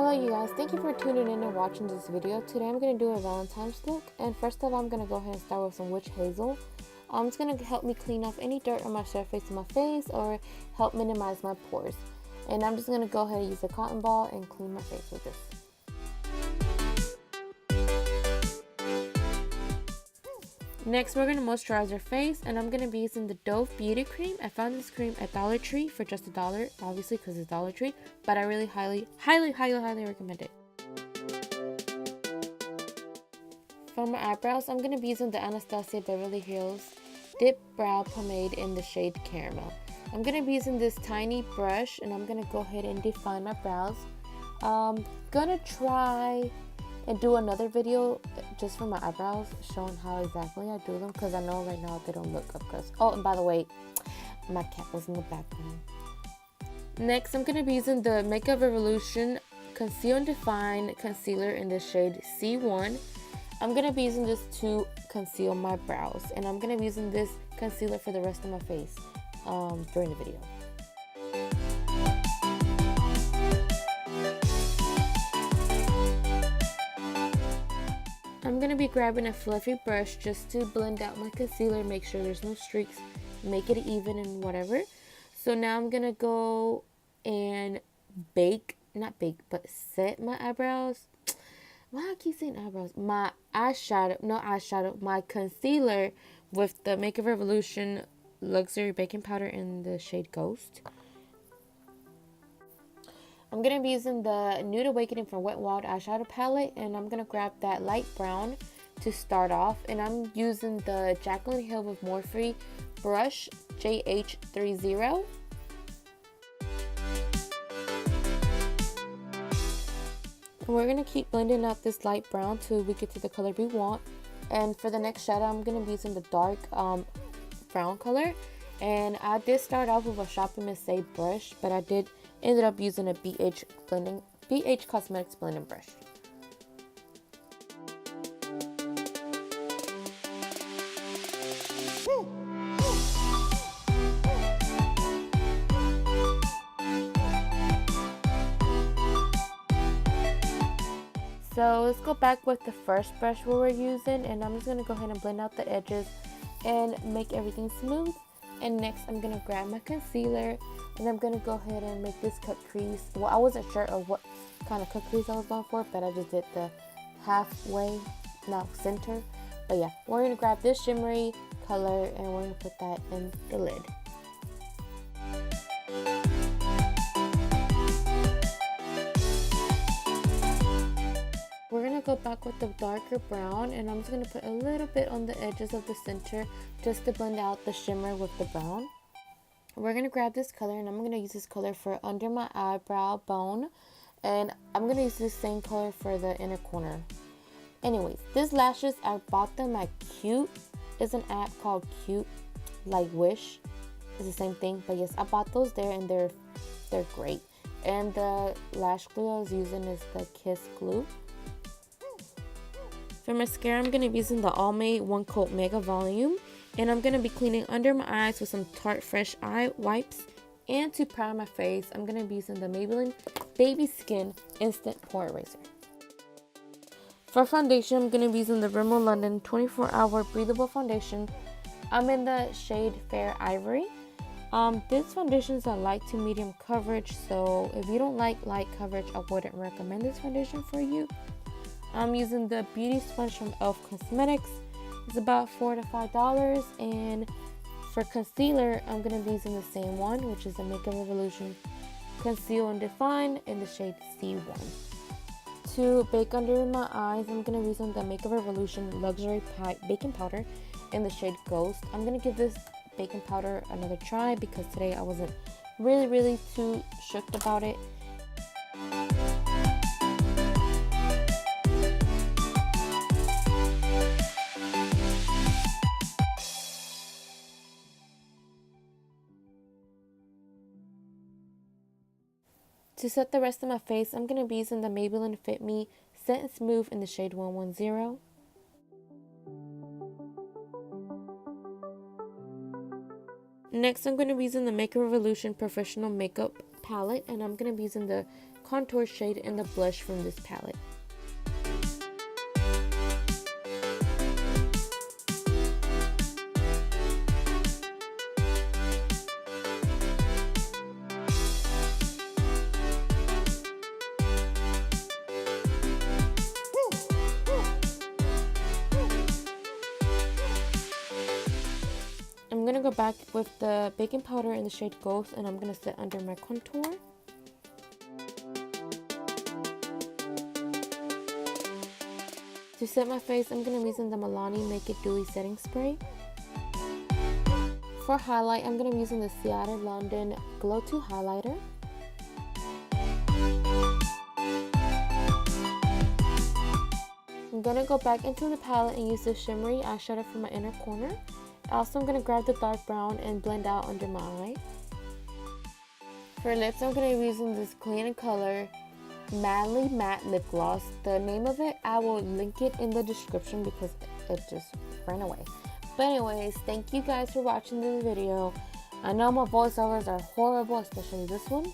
Hello you guys, thank you for tuning in and watching this video. Today I'm going to do a Valentine's look, and first of all I'm going to go ahead and start with some witch hazel. It's going to help me clean off any dirt on my surface of my face or help minimize my pores. And I'm just going to go ahead and use a cotton ball and clean my face with this. Next, we're going to moisturize your face, and I'm going to be using the Dove Beauty Cream. I found this cream at Dollar Tree for just $1, obviously because it's Dollar Tree, but I really highly recommend it. For my eyebrows, I'm going to be using the Anastasia Beverly Hills Dip Brow Pomade in the shade Caramel. I'm going to be using this tiny brush, and I'm going to go ahead and define my brows. I'm going to try and do another video just for my eyebrows showing how exactly I do them, because I know right now they don't look up close. Oh, and by the way, my cat was in the background. Next, I'm going to be using the Makeup Revolution Conceal and Define Concealer in the shade C1. I'm going to be using this to conceal my brows, and I'm going to be using this concealer for the rest of my face during the video. I'm going to be grabbing a fluffy brush just to blend out my concealer, make sure there's no streaks, make it even and whatever. So now I'm going to go and set my eyebrows. Why I keep saying eyebrows? My my concealer with the Makeup Revolution Luxury Baking Powder in the shade Ghost. I'm going to be using the Nude Awakening from Wet n Wild eyeshadow palette, and I'm going to grab that light brown to start off, and I'm using the Jaclyn Hill with Morphe brush JH30. And we're going to keep blending out this light brown till we get to the color we want. And for the next shadow, I'm going to be using the dark brown color, and I did start off with a Shopping Mistake brush, but I ended up using a BH Cosmetics blending brush. So let's go back with the first brush we were using, and I'm just going to go ahead and blend out the edges and make everything smooth. And next I'm going to grab my concealer, and I'm going to go ahead and make this cut crease. Well, I wasn't sure of what kind of cut crease I was going for, but I just did the center. But yeah, we're going to grab this shimmery color, and we're going to put that in the lid. We're going to go back with the darker brown, and I'm just going to put a little bit on the edges of the center just to blend out the shimmer with the brown. We're going to grab this color, and I'm going to use this color for under my eyebrow bone, and I'm going to use this same color for the inner corner. Anyways, these lashes, I bought them at Cute. It's an app called Cute, like Wish. It's the same thing, but yes, I bought those there, and they're great. And the lash glue I was using is the Kiss glue. For mascara, I'm going to be using the Almay One Coat Mega Volume, and I'm going to be cleaning under my eyes with some Tarte Fresh Eye Wipes. And to prime my face, I'm going to be using the Maybelline Baby Skin Instant Pore Eraser. For foundation, I'm going to be using the Rimmel London 24-Hour Breathable Foundation. I'm in the shade Fair Ivory. This foundation is a light to medium coverage, so if you don't like light coverage, I wouldn't recommend this foundation for you. I'm using the beauty sponge from e.l.f. Cosmetics. It's about $4 to $5, and for concealer, I'm going to be using the same one, which is the Makeup Revolution Conceal and Define in the shade C1. To bake under my eyes, I'm going to be using the Makeup Revolution Luxury Baking Powder in the shade Ghost. I'm going to give this baking powder another try because today I wasn't really too shook about it. To set the rest of my face, I'm going to be using the Maybelline Fit Me Set and Smooth in the shade 110. Next, I'm going to be using the Makeup Revolution Professional Makeup Palette, and I'm going to be using the contour shade and the blush from this palette. I'm gonna go back with the baking powder in the shade Ghost, and I'm gonna set under my contour. To set my face, I'm gonna be using the Milani Make It Dewy setting spray. For highlight, I'm gonna be using the Seattle London Glow 2 highlighter. I'm gonna go back into the palette and use the shimmery eyeshadow for my inner corner. Also, I'm going to grab the dark brown and blend out under my eye. For lips, I'm going to be using this Clean & Color Manly Matte Lip Gloss. The name of it, I will link it in the description because it just ran away. But anyways, thank you guys for watching this video. I know my voiceovers are horrible, especially this one.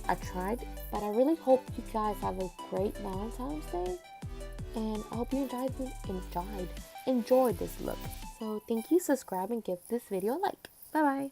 I tried, but I really hope you guys have a great Valentine's Day. And I hope you enjoyed this look. So thank you, subscribe, and give this video a like. Bye bye.